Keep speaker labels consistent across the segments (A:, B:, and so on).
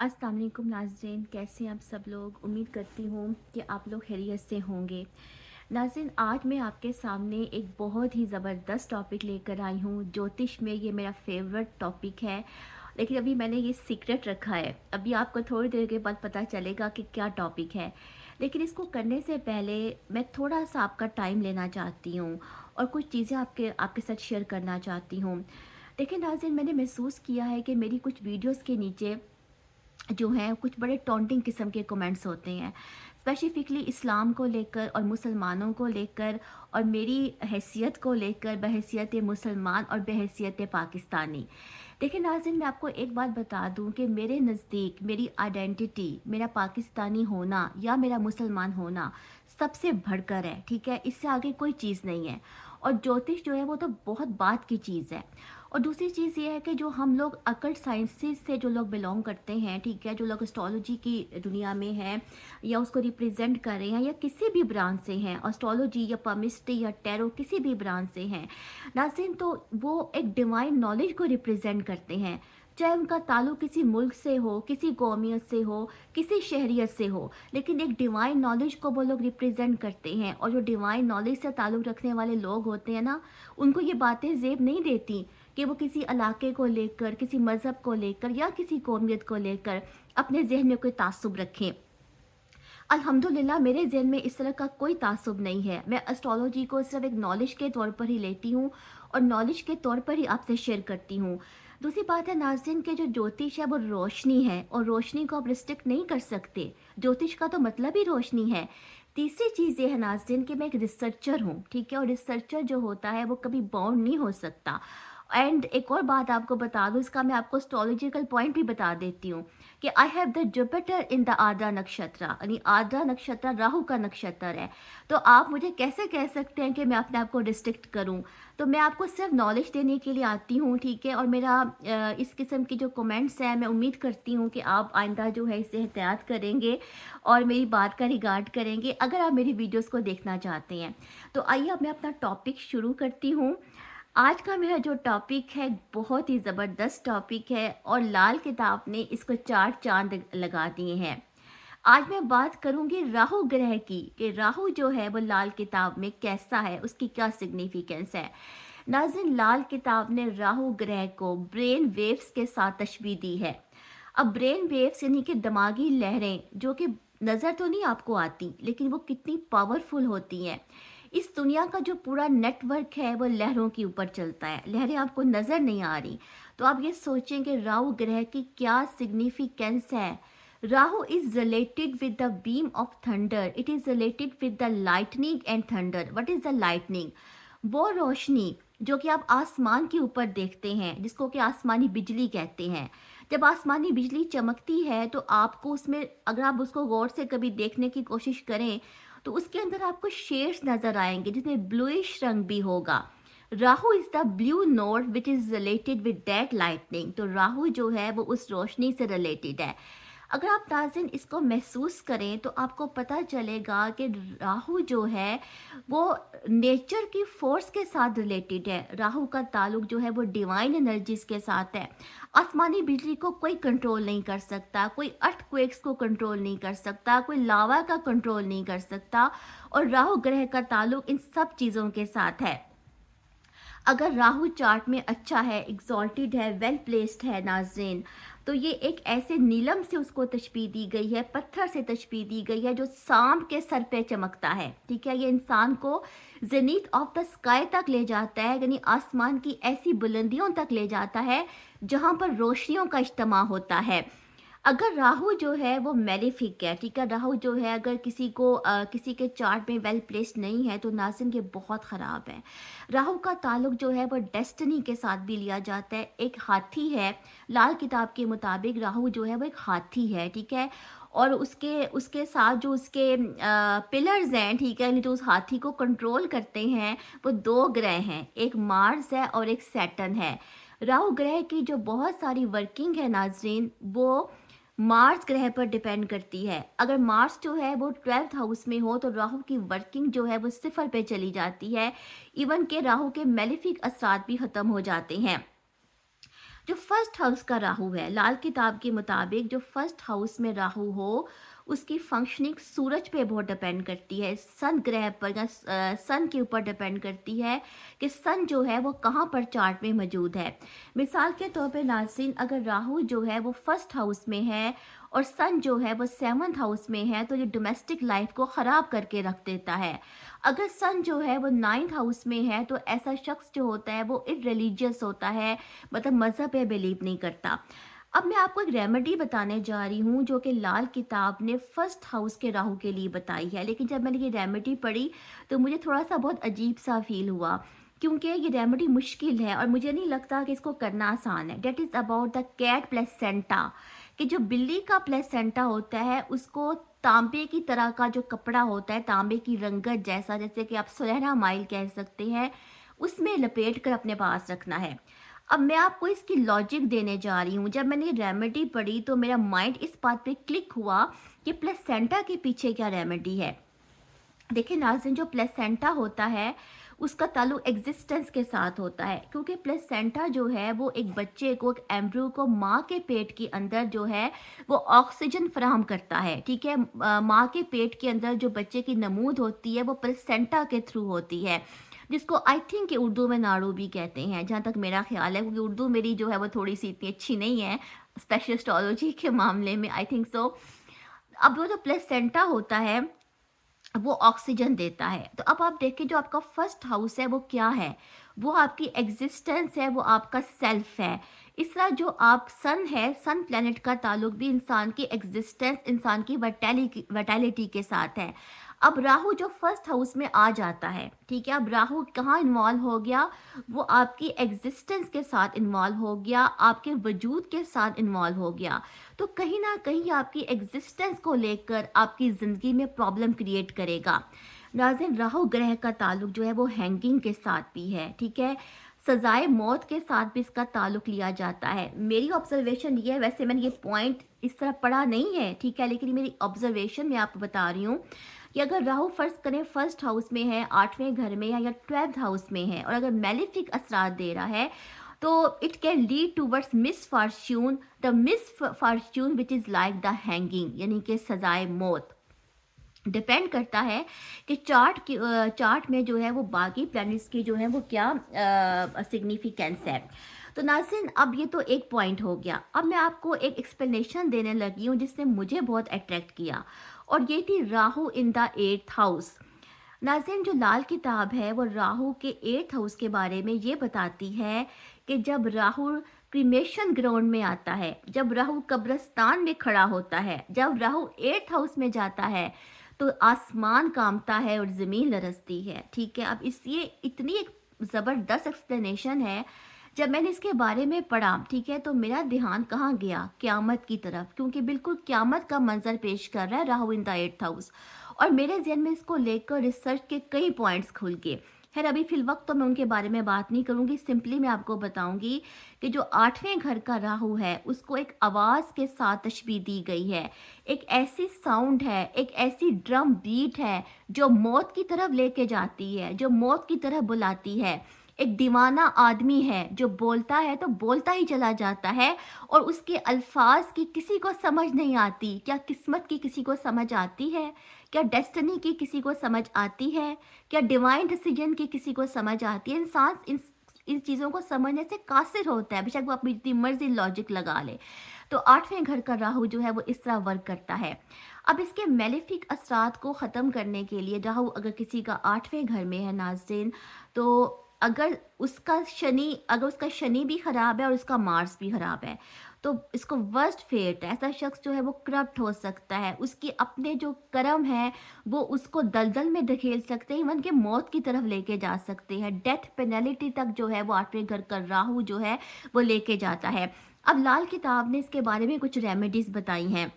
A: अस्सलाम वालेकुम नाज़रीन, कैसे हैं आप सब लोग। उम्मीद करती हूँ कि आप लोग खैरियत से होंगे। नाज़रीन, आज मैं आपके सामने एक बहुत ही ज़बरदस्त टॉपिक लेकर आई हूँ। ज्योतिष में ये मेरा फेवरेट टॉपिक है, लेकिन अभी मैंने ये सीक्रेट रखा है। अभी आपको थोड़ी देर के बाद पता चलेगा कि क्या टॉपिक है। लेकिन इसको करने से पहले मैं थोड़ा सा आपका टाइम लेना चाहती हूँ और कुछ चीज़ें आपके आपके साथ शेयर करना चाहती हूँ। देखिए नाज़रीन, मैंने महसूस किया है कि मेरी कुछ वीडियोज़ के नीचे जो है कुछ बड़े टॉन्टिंग किस्म के कमेंट्स होते हैं, स्पेसिफिकली इस्लाम को लेकर और मुसलमानों को लेकर और मेरी हैसियत को लेकर, बहैसियत मुसलमान और बहैसियत पाकिस्तानी। देखिए नाज़रीन, मैं आपको एक बात बता दूं कि मेरे नज़दीक मेरी आइडेंटिटी, मेरा पाकिस्तानी होना या मेरा मुसलमान होना सबसे बढ़कर है। ठीक है, इससे आगे कोई चीज़ नहीं है। और ज्योतिष जो है वो तो बहुत बात की चीज़ है। और दूसरी चीज़ ये है कि जो हम लोग अकल्ट साइंसेस से जो लोग बिलोंग करते हैं, ठीक है, जो लोग एस्ट्रोलॉजी की दुनिया में हैं या उसको रिप्रेजेंट कर रहे हैं या किसी भी ब्रांच से हैं, एस्ट्रोलॉजी या palmistry या टैरो किसी भी ब्रांच से हैं नाज़रीन, तो वो एक डिवाइन नॉलेज को रिप्रेजेंट करते हैं। चाहे उनका ताल्लुक किसी मुल्क से हो, किसी कौमियत से हो, किसी शहरियत से हो, लेकिन एक डिवाइन नॉलेज को वो लोग रिप्रेजेंट करते हैं। और जो डिवाइन नॉलेज से ताल्लुक़ रखने वाले लोग होते हैं ना, उनको ये बातें ज़ेब नहीं देती कि वो किसी इलाके को लेकर, किसी मज़हब को लेकर या किसी कौमियत को लेकर अपने ज़हन में कोई तासुब रखें। अल्हम्दुलिल्लाह मेरे ज़हन में इस तरह का कोई तासुब नहीं है। मैं एस्ट्रोलॉजी को सिर्फ़ एक नॉलेज के तौर पर ही लेती हूँ और नॉलेज के तौर पर ही आपसे शेयर करती हूँ। दूसरी बात है नाज़रीन, के जो ज्योतिष है वो रोशनी है और रोशनी को आप रिस्ट्रिक्ट नहीं कर सकते। ज्योतिष का तो मतलब ही रोशनी है। तीसरी चीज़ ये है नाज़रीन कि मैं एक रिसर्चर हूँ, ठीक है? और रिसर्चर जो होता है वो कभी बाउंड नहीं हो सकता। एंड एक और बात आपको बता दूँ, इसका मैं आपको एस्ट्रोलॉजिकल पॉइंट भी बता देती हूँ कि I have the Jupiter in the Ardra nakshatra, यानी आद्रा नक्षत्र राहु का नक्षत्र है। तो आप मुझे कैसे कह सकते हैं कि मैं अपने आप को रिस्ट्रिक्ट करूं? तो मैं आपको सिर्फ नॉलेज देने के लिए आती हूं, ठीक है? और मेरा इस किस्म की जो कमेंट्स हैं, मैं उम्मीद करती हूं कि आप आइंदा जो है इससे एहतियात करेंगे और मेरी बात का रिगार्ड करेंगे अगर आप मेरी वीडियोस को देखना चाहते हैं। तो आइए अब मैं अपना टॉपिक शुरू करती हूँ। आज का मेरा जो टॉपिक है बहुत ही ज़बरदस्त टॉपिक है और लाल किताब ने इसको 4 चाँद लगा दिए हैं। आज मैं बात करूँगी राहु ग्रह की, कि राहु जो है वो लाल किताब में कैसा है, उसकी क्या सिग्निफिकेंस है। नाज़रीन, लाल किताब ने राहु ग्रह को ब्रेन वेव्स के साथ तशबीह दी है। अब ब्रेन वेव्स यानी कि दिमागी लहरें, जो कि नज़र तो नहीं आपको आती, लेकिन वो कितनी पावरफुल होती हैं। इस दुनिया का जो पूरा नेटवर्क है वो लहरों के ऊपर चलता है। लहरें आपको नज़र नहीं आ रही, तो आप ये सोचें कि राहु ग्रह की क्या सिग्निफिकेंस है। Rahu is related with the beam of thunder, it is related with the lightning and thunder. What is the lightning? वो रोशनी जो कि आप आसमान के ऊपर देखते हैं, जिसको कि आसमानी बिजली कहते हैं। जब आसमानी बिजली चमकती है तो आपको उसमें, अगर आप उसको गौर से कभी देखने की कोशिश करें, तो उसके अंदर आपको शेड्स नजर आएंगे जिसमें ब्लूइश रंग भी होगा। Rahu is the blue node which is related with that lightning. तो राहु जो है वो उस रोशनी से रिलेटेड है। अगर आप नाज़रीन इसको महसूस करें तो आपको पता चलेगा कि राहु जो है वो नेचर की फोर्स के साथ रिलेटेड है। राहु का ताल्लुक जो है वो डिवाइन एनर्जीज के साथ है। आसमानी बिजली को कोई कंट्रोल नहीं कर सकता, कोई अर्थक्वेक्स को कंट्रोल नहीं कर सकता, कोई लावा का कंट्रोल नहीं कर सकता। और राहु ग्रह का ताल्लुक इन सब चीज़ों के साथ है। अगर राहु चार्ट में अच्छा है, एग्जॉल्टेड है, वेल प्लेस्ड है नाज़रीन, तो ये एक ऐसे नीलम से उसको तशबीह दी गई है, पत्थर से तशबीह दी गई है जो सांप के सर पे चमकता है। ठीक है, ये इंसान को जेनीथ ऑफ द स्काई तक ले जाता है, यानी आसमान की ऐसी बुलंदियों तक ले जाता है जहाँ पर रोशनियों का इज्तमा होता है। अगर राहु जो है वो मेलेफिक है, ठीक है, राहु जो है अगर किसी को किसी के चार्ट में वेल प्लेस्ड नहीं है तो नाज़रीन ये बहुत ख़राब है। राहु का ताल्लुक जो है वो डेस्टिनी के साथ भी लिया जाता है। एक हाथी है, लाल किताब के मुताबिक राहु जो है वो एक हाथी है, ठीक है। और उसके उसके साथ जो उसके पिलर्स हैं, ठीक है, यानी जो उस हाथी को कंट्रोल करते हैं, वो दो ग्रह हैं, एक मार्स है और एक सैटर्न है। राहु ग्रह की जो बहुत सारी वर्किंग है नाज़रीन, वो मार्स ग्रह पर डिपेंड करती है। अगर मार्स जो है वो 12th हाउस में हो तो राहु की वर्किंग जो है वो सिफर पे चली जाती है। इवन के राहु के मेलेफिक असरात भी ख़त्म हो जाते हैं। जो फर्स्ट हाउस का राहु है, लाल किताब के मुताबिक जो फर्स्ट हाउस में राहु हो, उसकी फंक्शनिंग सूरज पे बहुत डिपेंड करती है, सन ग्रह पर या सन के ऊपर डिपेंड करती है कि सन जो है वो कहाँ पर चार्ट में मौजूद है। मिसाल के तौर पे नाज़रीन, अगर राहु जो है वो फर्स्ट हाउस में है और सन जो है वो सेवन्थ हाउस में है, तो ये डोमेस्टिक लाइफ को ख़राब करके रख देता है। अगर सन जो है वो नाइन्थ हाउस में है, तो ऐसा शख्स जो होता है वो इररिलीजियस होता है, मतलब मज़हब पे बिलीव नहीं करता। अब मैं आपको एक रेमेडी बताने जा रही हूँ जो कि लाल किताब ने फर्स्ट हाउस के राहु के लिए बताई है, लेकिन जब मैंने ये रेमेडी पढ़ी तो मुझे थोड़ा सा बहुत अजीब सा फील हुआ, क्योंकि ये रेमेडी मुश्किल है और मुझे नहीं लगता कि इसको करना आसान है। That is about the cat placenta, कि जो बिल्ली का प्लेसेंटा होता है उसको तांबे की तरह का जो कपड़ा होता है, तांबे की रंगत जैसा, जैसे कि आप सुनहरा माइल कह सकते हैं, उसमें लपेट कर अपने पास रखना है। अब मैं आपको इसकी लॉजिक देने जा रही हूँ। जब मैंने ये रेमेडी पढ़ी तो मेरा माइंड इस बात पे क्लिक हुआ कि प्लेसेंटा के पीछे क्या रेमेडी है। देखिए नाज़रीन, जो प्लेसेंटा होता है उसका ताल्लुक एग्जिस्टेंस के साथ होता है, क्योंकि प्लेसेंटा जो है वो एक बच्चे को, एक एम्ब्रियो को माँ के पेट के अंदर जो है वो ऑक्सीजन फराहम करता है। ठीक है, माँ के पेट के अंदर जो बच्चे की नमूद होती है वो प्लेसेंटा के थ्रू होती है, जिसको आई थिंक कि उर्दू में नाड़ू भी कहते हैं, जहाँ तक मेरा ख्याल है, क्योंकि उर्दू मेरी जो है वो थोड़ी सी इतनी अच्छी नहीं है स्पेशलिस्टोलॉजी के मामले में, आई थिंक सो। अब वो जो प्लेसेंटा होता है वो ऑक्सीजन देता है। तो अब आप देखिए, जो आपका फर्स्ट हाउस है वो क्या है, वो आपकी एग्जिस्टेंस है, वो आपका सेल्फ है। इस तरह जो आप सन है, सन प्लेनेट का ताल्लुक भी इंसान की एग्जिस्टेंस, इंसान की वैटेलिटी के साथ है। अब राहु जो फर्स्ट हाउस में आ जाता है, ठीक है, अब राहु कहाँ इन्वॉल्व हो गया, वो आपकी एग्जिस्टेंस के साथ इन्वॉल्व हो गया, आपके वजूद के साथ इन्वॉल्व हो गया। तो कहीं ना कहीं आपकी एग्जिस्टेंस को लेकर आपकी ज़िंदगी में प्रॉब्लम क्रिएट करेगा। नाज़रीन, राहु ग्रह का ताल्लुक जो है वो हैंगिंग के साथ भी है, ठीक है, सजाए मौत के साथ भी इसका ताल्लुक लिया जाता है। मेरी ऑब्जर्वेशन ये है, वैसे मैंने ये पॉइंट इस तरह पढ़ा नहीं है, ठीक है, लेकिन मेरी ऑब्जर्वेशन मैं आपको बता रही हूँ कि अगर राहु फर्ज करें फर्स्ट हाउस में है, 8वें घर में है या 12th हाउस में है, और अगर मेलेफिक असरात दे रहा है, तो it can lead towards miss Fortune, the miss Fortune which is like the hanging, यानी कि सजाए मौत। डिपेंड करता है कि चार्ट में जो है वो बाकी प्लैनेट्स की जो है वो क्या सिग्निफिकेंस है। तो नाज़रीन, अब ये तो एक पॉइंट हो गया। अब मैं आपको एक एक्सप्लेनेशन देने लगी हूँ जिसने मुझे बहुत अट्रैक्ट किया, और ये थी Rahu in the 8th house. नाज़रीन, जो लाल किताब है वो राहु के 8th हाउस के बारे में ये बताती है कि जब राहु क्रिमेशन ग्राउंड में आता है, जब राहु कब्रिस्तान में खड़ा होता है, जब राहु 8th हाउस में जाता है, तो आसमान कांपता है और ज़मीन लरजती है। ठीक है, अब इस ये इतनी एक ज़बरदस्त एक्सप्लेनेशन है। जब मैंने इसके बारे में पढ़ा, ठीक है, तो मेरा ध्यान कहाँ गया, क़यामत की तरफ, क्योंकि बिल्कुल क़यामत का मंजर पेश कर रहा है Rahu in the 8th house. और मेरे ज़हन में इसको लेकर रिसर्च के कई पॉइंट्स खुल गए। खैर, अभी फिल वक्त तो मैं उनके बारे में बात नहीं करूँगी, सिंपली मैं आपको बताऊँगी कि जो 8वें घर का राहु है उसको एक आवाज़ के साथ तशबीह दी गई है। एक ऐसी साउंड है, एक ऐसी ड्रम बीट है जो मौत की तरफ लेके जाती है, जो मौत की तरफ बुलाती है। एक दीवाना आदमी है जो बोलता है तो बोलता ही चला जाता है, और उसके अल्फाज की किसी को समझ नहीं आती। क्या किस्मत की किसी को समझ आती है? क्या डेस्टिनी की किसी को समझ आती है? क्या डिवाइन डिसीजन की किसी को समझ आती है? इंसान इन चीज़ों को समझने से कासिर होता है, बेशक वो अपनी जितनी मर्जी लॉजिक लगा ले। तो 8वें घर का राहु जो है वो इस तरह वर्क करता है। अब इसके मेलेफिक असरात को ख़त्म करने के लिए, राहु अगर किसी का 8वें घर में है नाज़रीन, तो अगर उसका शनि भी ख़राब है और उसका मार्स भी ख़राब है, तो इसको वर्स्ट फेट है। ऐसा शख्स जो है वो करप्ट हो सकता है, उसकी अपने जो कर्म है वो उसको दलदल में धकेल सकते हैं, इवन के मौत की तरफ लेके जा सकते हैं। डेथ पेनल्टी तक जो है वो 8वें घर का राहु जो है वो लेके जाता है। अब लाल किताब ने इसके बारे में कुछ रेमेडीज़ बताई हैं।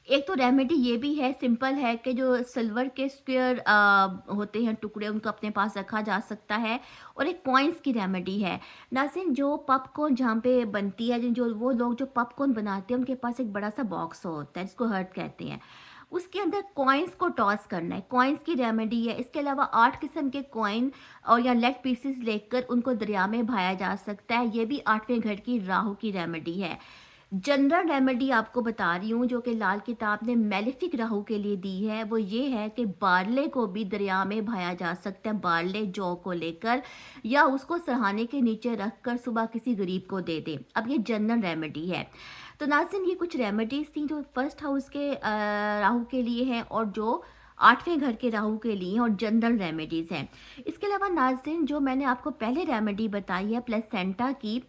A: एक तो रेमेडी ये भी है, सिंपल है, कि जो सिल्वर के स्क्वायर होते हैं टुकड़े, उनको अपने पास रखा जा सकता है। और एक कॉइन्स की रेमेडी है। नाज़रीन, जो पॉपकॉर्न जहाँ पे बनती है, जो वो लोग जो पॉपकॉर्न बनाते हैं उनके पास एक बड़ा सा बॉक्स होता है जिसको हर्ट कहते हैं। उसके अंदर कॉइन्स को टॉस करना है, कॉइन्स की रेमेडी है। इसके अलावा 8 किस्म के कॉइन और या लेग पीसेस लेकर उनको दरिया में बहाया जा सकता है, ये भी 8वें घर की राहु की रेमेडी है। जनरल रेमेडी आपको बता रही हूँ जो कि लाल किताब ने मेलेफिक राहु के लिए दी है, वो ये है कि बारले को भी दरिया में बहाया जा सकता है, बारले जौ को लेकर, या उसको सरहाने के नीचे रख कर सुबह किसी गरीब को दे दें। अब ये जनरल रेमेडी है। तो नाज़रीन ये कुछ रेमेडीज़ थी जो फर्स्ट हाउस के राहु के लिए हैं और जो 8वें घर के राहु के लिए हैं और जनरल रेमेडीज़ हैं। इसके अलावा नाज़रीन जो मैंने आपको पहले रेमेडी बताई है प्लेसेंटा की,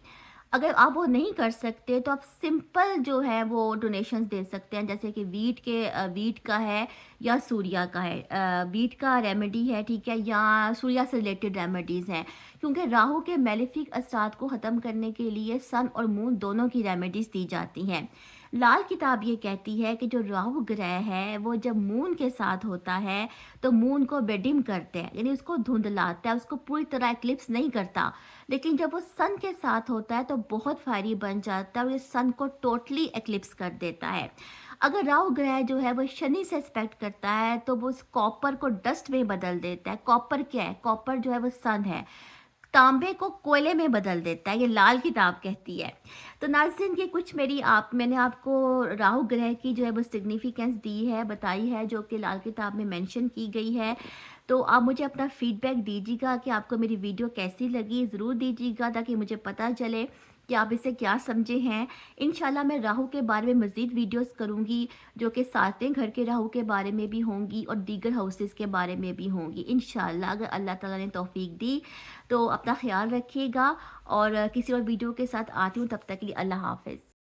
A: अगर आप वो नहीं कर सकते तो आप सिंपल जो है वो डोनेशंस दे सकते हैं, जैसे कि वीट का है या सूर्या का है। वीट का रेमेडी है, ठीक है, या सूर्या से रिलेटेड रेमेडीज़ हैं, क्योंकि राहु के मेलेफिक असरात को ख़त्म करने के लिए सन और मून दोनों की रेमेडीज़ दी जाती हैं। लाल किताब ये कहती है कि जो राहु ग्रह है वो जब मून के साथ होता है तो मून को बेडिम करते हैं, यानी उसको धुंधलाता है, उसको पूरी तरह एक्लिप्स नहीं करता। लेकिन जब वो सन के साथ होता है तो बहुत फायरी बन जाता है और ये सन को टोटली एक्लिप्स कर देता है। अगर राहु ग्रह जो है वो शनि से एस्पेक्ट करता है तो वो उस कॉपर को डस्ट में बदल देता है। कॉपर क्या है? कॉपर जो है वो सन है, तांबे को कोयले में बदल देता है, ये लाल किताब कहती है। तो नाज़रीन ये कुछ मैंने आपको राहु ग्रह की जो है वो सिग्निफिकेंस दी है, बताई है, जो कि लाल किताब में मेंशन की गई है। तो आप मुझे अपना फीडबैक दीजिएगा कि आपको मेरी वीडियो कैसी लगी, ज़रूर दीजिएगा ताकि मुझे पता चले कि आप इसे क्या समझे हैं। इंशाल्लाह मैं राहु के बारे में मज़ीद वीडियोस करूँगी जो कि 7वें घर के राहु के बारे में भी होंगी और दीगर हाउसेस के बारे में भी होंगी इंशाल्लाह, अगर अल्लाह ताला ने तौफीक दी। तो अपना ख्याल रखिएगा और किसी और वीडियो के साथ आती हूँ, तब तक के लिए अल्लाह हाफ़िज़।